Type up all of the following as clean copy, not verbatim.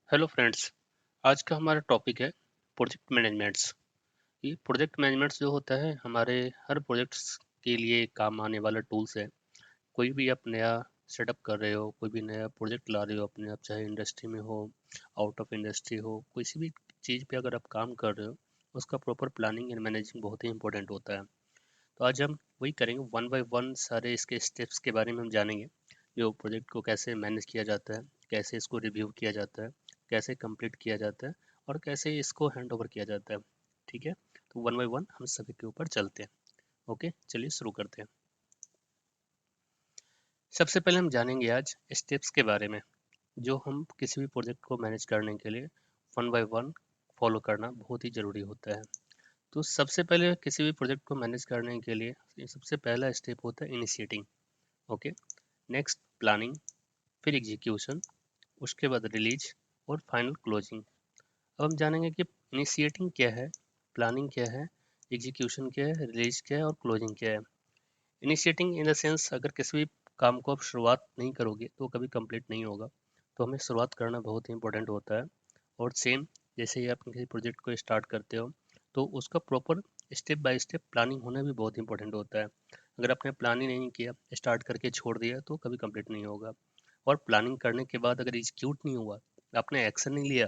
Hello friends. आज का हमारा टॉपिक है प्रोजेक्ट मैनेजमेंट्स। ये प्रोजेक्ट मैनेजमेंट्स जो होता है हमारे हर प्रोजेक्ट्स के लिए काम आने वाला टूल्स है। कोई भी आप नया सेटअप कर रहे हो, कोई भी नया प्रोजेक्ट ला रहे हो अपने आप, चाहे इंडस्ट्री में हो, आउट ऑफ इंडस्ट्री हो, किसी भी चीज़ पे अगर आप काम कर रहे हो, उसका प्रॉपर प्लानिंग एंड मैनेजिंग बहुत ही इंपॉर्टेंट होता है। तो आज हम वही करेंगे, वन बाय वन सारे इसके स्टेप्स के बारे में हम जानेंगे। जो प्रोजेक्ट को कैसे मैनेज किया जाता है, कैसे इसको रिव्यू किया जाता है, कैसे कंप्लीट किया जाता है और कैसे इसको हैंड ओवर किया जाता है। ठीक है, तो वन बाय वन हम सभी के ऊपर चलते हैं। ओके, चलिए शुरू करते हैं। सबसे पहले हम जानेंगे आज स्टेप्स के बारे में, जो हम किसी भी प्रोजेक्ट को मैनेज करने के लिए वन बाय वन फॉलो करना बहुत ही ज़रूरी होता है। तो सबसे पहले किसी भी प्रोजेक्ट को मैनेज करने के लिए सबसे पहला स्टेप होता है इनिशिएटिंग। ओके, नेक्स्ट प्लानिंग, फिर एग्जीक्यूशन, उसके बाद रिलीज और फाइनल क्लोजिंग। अब हम जानेंगे कि इनिशिएटिंग क्या है, प्लानिंग क्या है, एग्जीक्यूशन क्या है, रिलीज क्या है और क्लोजिंग क्या है। इनिशिएटिंग इन द सेंस, अगर किसी भी काम को आप शुरुआत नहीं करोगे तो कभी कंप्लीट नहीं होगा। तो हमें शुरुआत करना बहुत ही इंपॉर्टेंट होता है। और सेम, जैसे ही आप किसी प्रोजेक्ट को स्टार्ट करते हो तो उसका proper step by step planning होना भी बहुत इंपॉर्टेंट होता है। अगर आपने प्लान ही नहीं किया, स्टार्ट करके छोड़ दिया, तो कभी कंप्लीट नहीं होगा। और प्लानिंग करने के बाद अगर एग्जीक्यूट नहीं हुआ, आपने एक्शन नहीं लिया,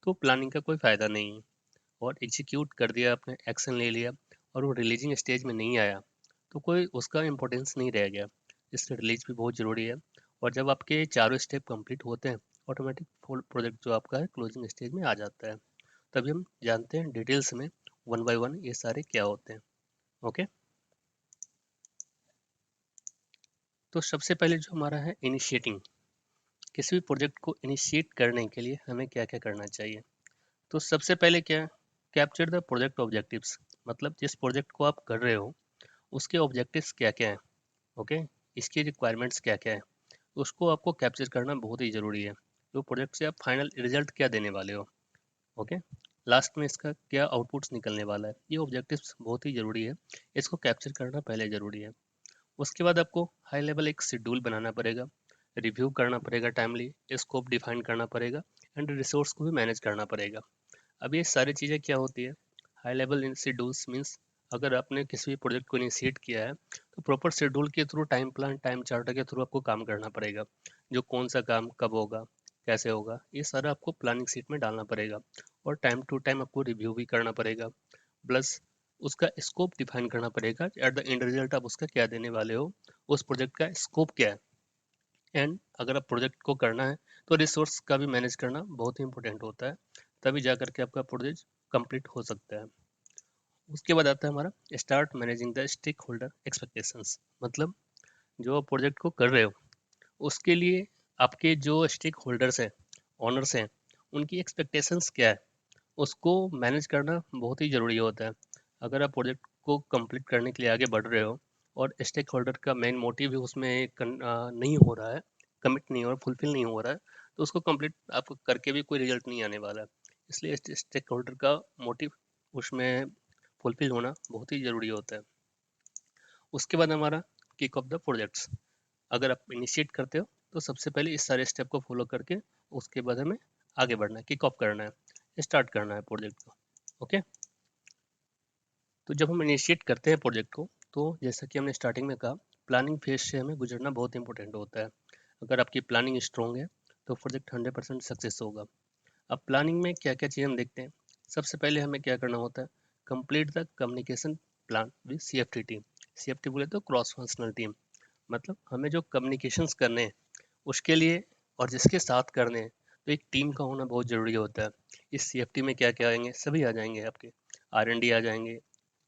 तो प्लानिंग का कोई फ़ायदा नहीं है। और एग्जीक्यूट कर दिया आपने, एक्शन ले लिया, और वो रिलीजिंग स्टेज में नहीं आया, तो कोई उसका इम्पोर्टेंस नहीं रह गया। इसलिए रिलीज भी बहुत ज़रूरी है। और जब आपके चारों स्टेप कंप्लीट होते हैं, ऑटोमेटिक फुल प्रोजेक्ट जो आपका है क्लोजिंग स्टेज में आ जाता है। तभी हम जानते हैं डिटेल्स में वन बाय वन ये सारे क्या होते हैं। ओके, तो सबसे पहले जो हमारा है इनिशिएटिंग। किसी भी प्रोजेक्ट को इनिशिएट करने के लिए हमें क्या क्या करना चाहिए। तो सबसे पहले क्या, कैप्चर द प्रोजेक्ट ऑब्जेक्टिव्स। मतलब जिस प्रोजेक्ट को आप कर रहे हो उसके ऑब्जेक्टिव्स क्या क्या हैं। ओके, इसकी रिक्वायरमेंट्स क्या क्या है, उसको आपको कैप्चर करना बहुत ही ज़रूरी है। तो प्रोजेक्ट से आप फाइनल रिजल्ट क्या देने वाले हो। ओके, लास्ट में इसका क्या आउटपुट्स निकलने वाला है, ये ऑब्जेक्टिव्स बहुत ही ज़रूरी है। इसको कैप्चर करना पहले ज़रूरी है। उसके बाद आपको हाई लेवल एक शेड्यूल बनाना पड़ेगा, रिव्यू करना पड़ेगा, टाइमली स्कोप डिफाइन करना पड़ेगा, एंड रिसोर्स को भी मैनेज करना पड़ेगा। अब ये सारी चीज़ें क्या होती है, high level in schedules means, अगर आपने किसी भी प्रोजेक्ट को इनिशिएट किया है तो प्रॉपर शेड्यूल के through, time plan, time charter के थ्रू आपको काम करना पड़ेगा। जो कौन सा काम कब होगा, कैसे होगा, ये सारा आपको प्लानिंग शीट में डालना पड़ेगा। और टाइम टू टाइम आपको रिव्यू भी करना पड़ेगा। प्लस उसका स्कोप डिफाइन करना पड़ेगा, एट द एंड रिजल्ट आप उसका क्या देने वाले हो, उस प्रोजेक्ट का स्कोप क्या है। एंड अगर आप प्रोजेक्ट को करना है तो रिसोर्स का भी मैनेज करना बहुत ही इंपॉर्टेंट होता है। तभी जा करके आपका प्रोजेक्ट कंप्लीट हो सकता है। उसके बाद आता है हमारा start managing the stakeholder expectations. मतलब जो आप प्रोजेक्ट को कर रहे हो उसके लिए आपके जो स्टेक होल्डर्स हैं, ऑनर्स हैं, उनकी एक्सपेक्टेशंस क्या है, उसको मैनेज करना बहुत ही ज़रूरी होता है। अगर आप प्रोजेक्ट को कंप्लीट करने के लिए आगे बढ़ रहे हो और स्टेक होल्डर का मेन मोटिव भी उसमें नहीं हो रहा है, कमिट नहीं हो रहा, फुलफिल नहीं हो रहा है, तो उसको कंप्लीट आपको करके भी कोई रिजल्ट नहीं आने वाला है। इसलिए स्टेक होल्डर का मोटिव उसमें फुलफिल होना बहुत ही ज़रूरी होता है। उसके बाद हमारा किक ऑफ द प्रोजेक्ट्स। अगर आप इनिशिएट करते हो तो सबसे पहले इस सारे स्टेप को फॉलो करके उसके बाद हमें आगे बढ़ना है, किक ऑफ करना है, स्टार्ट करना है प्रोजेक्ट को। ओके, तो जब हम इनिशिएट करते हैं प्रोजेक्ट को, तो जैसा कि हमने स्टार्टिंग में कहा, प्लानिंग फेज से हमें गुजरना बहुत इंपॉर्टेंट होता है। अगर आपकी प्लानिंग स्ट्रॉन्ग है तो प्रोजेक्ट 100% सक्सेस होगा। अब प्लानिंग में क्या क्या चीज़ हम देखते हैं। सबसे पहले हमें क्या करना होता है, complete the communication plan with CFT team. CFT बोले तो क्रॉस फंक्शनल टीम। मतलब हमें जो कम्युनिकेशंस करने हैं उसके लिए, और जिसके साथ करने हैं, तो एक टीम का होना बहुत ज़रूरी होता है। इस CFT में क्या क्या आएंगे, सभी आ जाएंगे आपके। R&D आ जाएंगे,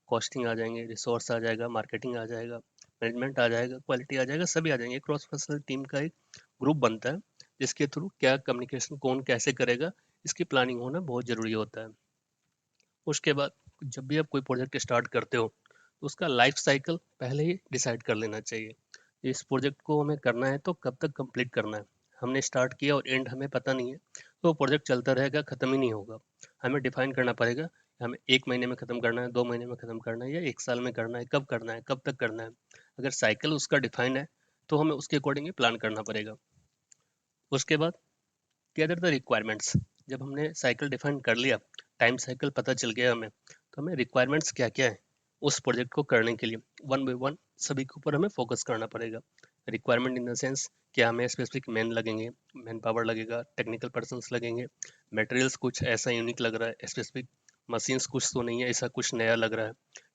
कॉस्टिंग आ जाएंगे, रिसोर्स आ जाएगा, मार्केटिंग आ जाएगा, मैनेजमेंट आ जाएगा, क्वालिटी आ जाएगा, सभी आ जाएंगे। क्रॉस फंक्शनल टीम का एक ग्रुप बनता है जिसके थ्रू क्या कम्युनिकेशन कौन कैसे करेगा, इसकी प्लानिंग होना बहुत ज़रूरी होता है। उसके बाद जब भी आप कोई प्रोजेक्ट स्टार्ट करते हो तो उसका लाइफ साइकिल पहले ही डिसाइड कर लेना चाहिए। इस प्रोजेक्ट को हमें करना है तो कब तक कंप्लीट करना है। हमने स्टार्ट किया और एंड हमें पता नहीं है, तो प्रोजेक्ट चलता रहेगा, ख़त्म ही नहीं होगा। हमें डिफाइन करना पड़ेगा, हमें 1 महीने में ख़त्म करना है, 2 महीने में ख़त्म करना है, या 1 साल में करना है, कब करना है, कब तक करना है। अगर साइकिल उसका डिफाइन है तो हमें उसके अकॉर्डिंग ही प्लान करना पड़ेगा। उसके बाद गैदर द रिक्वायरमेंट्स। जब हमने साइकिल डिफाइन कर लिया, टाइम साइकिल पता चल गया हमें, तो हमें रिक्वायरमेंट्स क्या क्या है उस प्रोजेक्ट को करने के लिए वन बाय वन सभी के ऊपर हमें फोकस करना पड़ेगा। रिक्वायरमेंट इन द सेंस, क्या हमें स्पेसिफिक मैन लगेंगे, मैन पावर लगेगा, टेक्निकल पर्सन्स लगेंगे, मटेरियल्स कुछ ऐसा यूनिक लग रहा है, स्पेसिफिक मशीन्स कुछ तो नहीं है, ऐसा कुछ नया लग रहा है,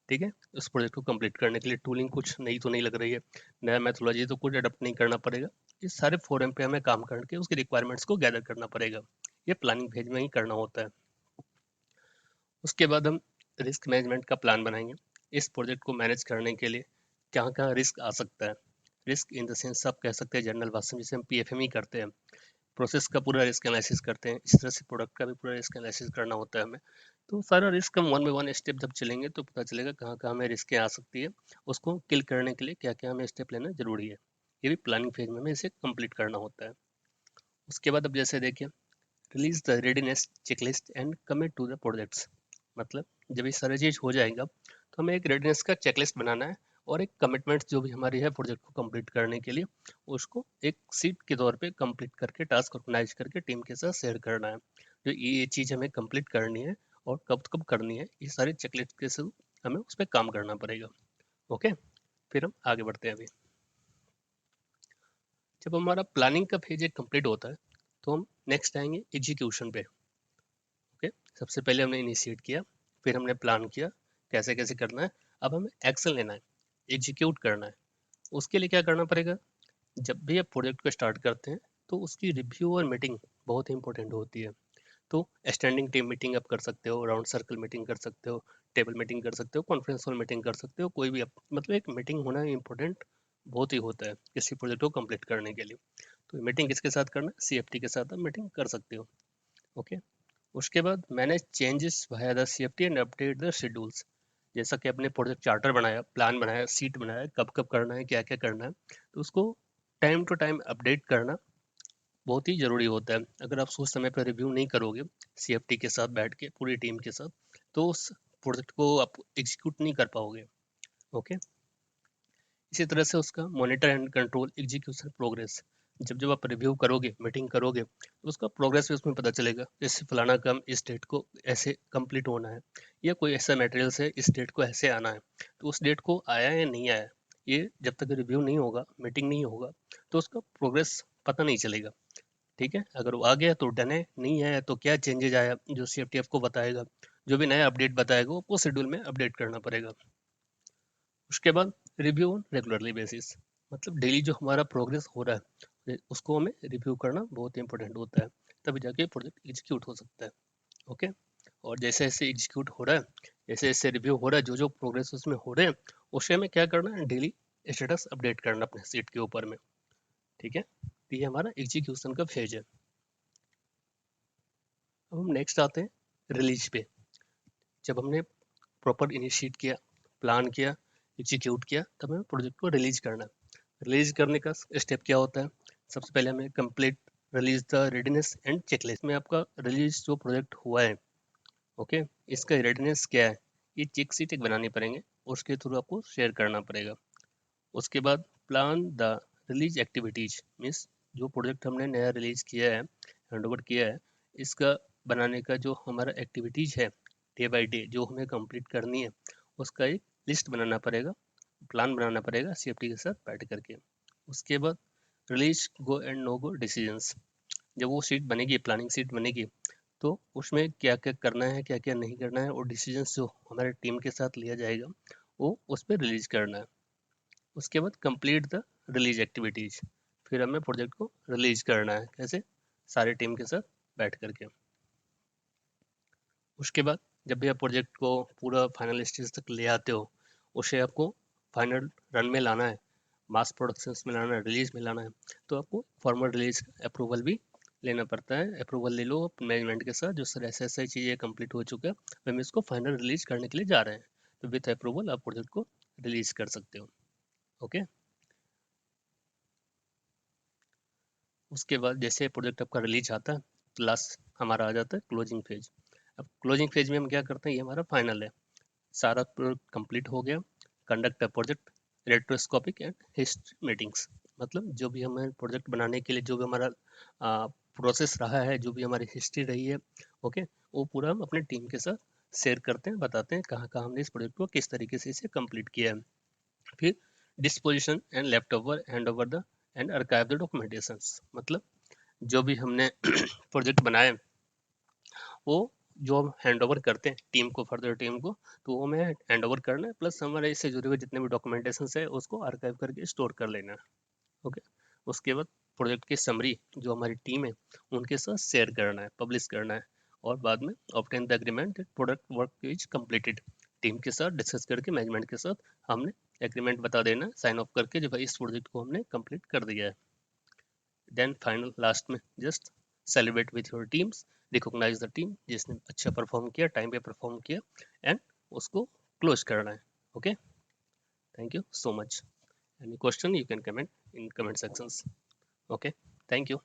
ठीक है। उस प्रोजेक्ट को कंप्लीट करने के लिए टूलिंग कुछ नई तो नहीं लग रही है, नया मैथोलॉजी तो कुछ अडप्ट नहीं करना पड़ेगा। इस सारे फोरम पे हमें काम करके उसकी रिक्वायरमेंट्स को गैदर करना पड़ेगा। ये प्लानिंग फेज में ही करना होता है। उसके बाद हम रिस्क मैनेजमेंट का प्लान बनाएंगे। इस प्रोजेक्ट को मैनेज करने के लिए कहाँ कहाँ रिस्क आ सकता है। रिस्क इन द सेंस आप कह सकते हैं जनरल भाषा में जिसे हम पीएफएम करते हैं, प्रोसेस का पूरा रिस्क एनालिसिस करते हैं, इस तरह से प्रोडक्ट का भी पूरा रिस्क एनालिसिस करना होता है हमें। तो सारा रिस्क हम वन बाय वन स्टेप जब चलेंगे तो पता चलेगा कहाँ कहाँ हमें रिस्क आ सकती है, उसको किल करने के लिए क्या क्या हमें स्टेप लेना जरूरी है। ये भी प्लानिंग फेज में हमें इसे कंप्लीट करना होता है। उसके बाद अब जैसे देखिए, release the readiness checklist and commit to the projects. मतलब जब ये सारी चीज हो जाएगा तो हमें एक रेडीनेस का चेकलिस्ट बनाना है और एक कमिटमेंट जो भी हमारी है प्रोजेक्ट को कंप्लीट करने के लिए, उसको एक सीट के तौर पे कंप्लीट करके टास्क ऑर्गेनाइज करके टीम के साथ शेयर करना है। जो ये चीज हमें कंप्लीट करनी है और कब कब करनी है, ये सारे चेकलिस्ट के थ्रू हमें उस पर काम करना पड़ेगा। ओके, फिर हम आगे बढ़ते हैं। अभी जब हमारा प्लानिंग का फेज एक कंप्लीट होता है तो हम नेक्स्ट आएंगे एग्जीक्यूशन पे। ओके, सबसे पहले हमने इनिशिएट किया, फिर हमने प्लान किया कैसे कैसे करना है, अब हमें एक्शन लेना है, एग्जीक्यूट करना है। उसके लिए क्या करना पड़ेगा, जब भी आप प्रोजेक्ट को स्टार्ट करते हैं तो उसकी रिव्यू और मीटिंग बहुत इंपॉर्टेंट होती है। तो स्टैंडिंग टीम मीटिंग आप कर सकते हो, राउंड सर्कल मीटिंग कर सकते हो, टेबल मीटिंग कर सकते हो, कॉन्फ्रेंस हॉल मीटिंग कर सकते हो, कोई भी मतलब एक मीटिंग होना इंपॉर्टेंट बहुत ही होता है किसी प्रोजेक्ट को कंप्लीट करने के लिए। तो मीटिंग किसके साथ करना है, सीएफटी के साथ आप मीटिंग कर सकते हो। ओके, उसके बाद manage changes via the CFT and update the schedules. जैसा कि आपने प्रोजेक्ट चार्टर बनाया, प्लान बनाया, सीट बनाया, कब कब करना है, क्या क्या करना है, तो उसको टाइम टू टाइम अपडेट करना बहुत ही ज़रूरी होता है। अगर आप सोच समय पर रिव्यू नहीं करोगे सीएफटी के साथ बैठ के पूरी टीम के साथ, तो उस प्रोजेक्ट को आप एग्जीक्यूट नहीं कर पाओगे। ओके, इसी तरह से उसका monitor and control execution progress. जब जब आप रिव्यू करोगे, मीटिंग करोगे, तो उसका प्रोग्रेस भी उसमें पता चलेगा, जैसे फलाना काम इस डेट को ऐसे कंप्लीट होना है, या कोई ऐसा मटेरियल्स है इस डेट को ऐसे आना है, तो उस डेट को आया या नहीं आया, ये जब तक रिव्यू नहीं होगा, मीटिंग नहीं होगा, तो उसका प्रोग्रेस पता नहीं चलेगा। ठीक है, अगर वो आ गया तो डन है, नहीं आया तो क्या चेंजेज आया जो सीएफटी आपको बताएगा, जो भी नया अपडेट बताएगा वो आपको शेड्यूल में अपडेट करना पड़ेगा। उसके बाद रिव्यू ऑन रेगुलरली बेसिस, मतलब डेली जो हमारा प्रोग्रेस हो रहा है उसको हमें रिव्यू करना बहुत इंपॉर्टेंट होता है, तभी जाके प्रोजेक्ट एग्जीक्यूट हो सकता है। ओके, और जैसे जैसे एग्जीक्यूट हो रहा है, जैसे जैसे रिव्यू हो रहा है, जो जो प्रोग्रेस उसमें हो रहे हैं, उसे हमें क्या करना है, डेली स्टेटस अपडेट करना अपने सीट के ऊपर में। ठीक है, तो ये हमारा एग्जीक्यूशन का फेज है। अब हम नेक्स्ट आते हैं रिलीज पे। जब हमने प्रॉपर इनिशिएट किया, प्लान किया, एग्जीक्यूट किया, तब हमें प्रोजेक्ट को रिलीज करना है। रिलीज करने का स्टेप क्या होता है, सबसे पहले हमें complete release the readiness and checklist में आपका रिलीज जो प्रोजेक्ट हुआ है, ओके, इसका रेडीनेस क्या है, ये चेक शीट एक बनानी पड़ेंगे, उसके थ्रू आपको शेयर करना पड़ेगा। उसके बाद plan the release activities, means जो प्रोजेक्ट हमने नया रिलीज किया है, हैंडओवर किया है, इसका बनाने का जो हमारा एक्टिविटीज है डे बाय डे जो हमें कंप्लीट करनी है, उसका एक लिस्ट बनाना पड़ेगा, प्लान बनाना पड़ेगा सीएफटी के साथ बैठ करके। उसके बाद release go and no go decisions. जब वो शीट बनेगी, प्लानिंग शीट बनेगी, तो उसमें क्या क्या करना है, क्या क्या नहीं करना है, और डिसीजंस जो हमारे टीम के साथ लिया जाएगा वो उस पर रिलीज करना है। उसके बाद कंप्लीट द रिलीज एक्टिविटीज, फिर हमें प्रोजेक्ट को रिलीज करना है, कैसे, सारे टीम के साथ बैठ करके। उसके बाद जब भी आप प्रोजेक्ट को पूरा फाइनल स्टेज तक ले आते हो, उसे आपको फाइनल रन में लाना है, मास प्रोडक्शन में लाना है, रिलीज में लाना है, तो आपको फॉर्मल रिलीज अप्रूवल भी लेना पड़ता है। अप्रूवल ले लो मैनेजमेंट के साथ, जो सर ऐसे ऐसे चीज़ें कंप्लीट हो चुका है, हम इसको फाइनल रिलीज करने के लिए जा रहे हैं, तो विथ अप्रूवल आप प्रोजेक्ट को रिलीज कर सकते हो। ओके, उसके बाद जैसे प्रोजेक्ट आपका रिलीज आता है, तो लास्ट हमारा आ जाता है क्लोजिंग फेज। अब क्लोजिंग फेज में हम क्या करते हैं, ये हमारा फाइनल है, सारा प्रोजेक्ट कंप्लीट हो गया, conduct a project retrospective and हिस्ट मीटिंग्स। मतलब जो भी हमें प्रोजेक्ट बनाने के लिए जो भी हमारा प्रोसेस रहा है, जो भी हमारी हिस्ट्री रही है, ओके, वो पूरा हम अपने टीम के साथ शेयर करते हैं, बताते हैं कहाँ कहाँ हमने इस प्रोजेक्ट को किस तरीके से इसे कंप्लीट किया है। फिर disposition and left over hand over the end archive the documentations, मतलब जो भी हमने प्रोजेक्ट बनाए वो जो हम हैंड ओवर करते हैं टीम को, फर्दर टीम को, तो वो हमें हैंड ओवर करना है, प्लस हमारे इससे जुड़े हुए जितने भी डॉक्यूमेंटेशन है उसको आर्काइव करके स्टोर कर लेना है। ओके, उसके बाद प्रोजेक्ट की समरी जो हमारी टीम है उनके साथ शेयर करना है, पब्लिश करना है, और बाद में obtain the agreement product work is completed, team के साथ डिस्कस करके मैनेजमेंट के साथ हमने एग्रीमेंट बता देना, साइन ऑफ करके जो भाई इस प्रोजेक्ट को हमने कंप्लीट कर दिया है। देन फाइनल लास्ट में just celebrate with your teams, recognize the team जिसने अच्छा परफॉर्म किया, टाइम पे परफॉर्म किया, एंड उसको क्लोज करना है। Okay, thank you so much. Any question you can comment in comment sections. Okay, thank you.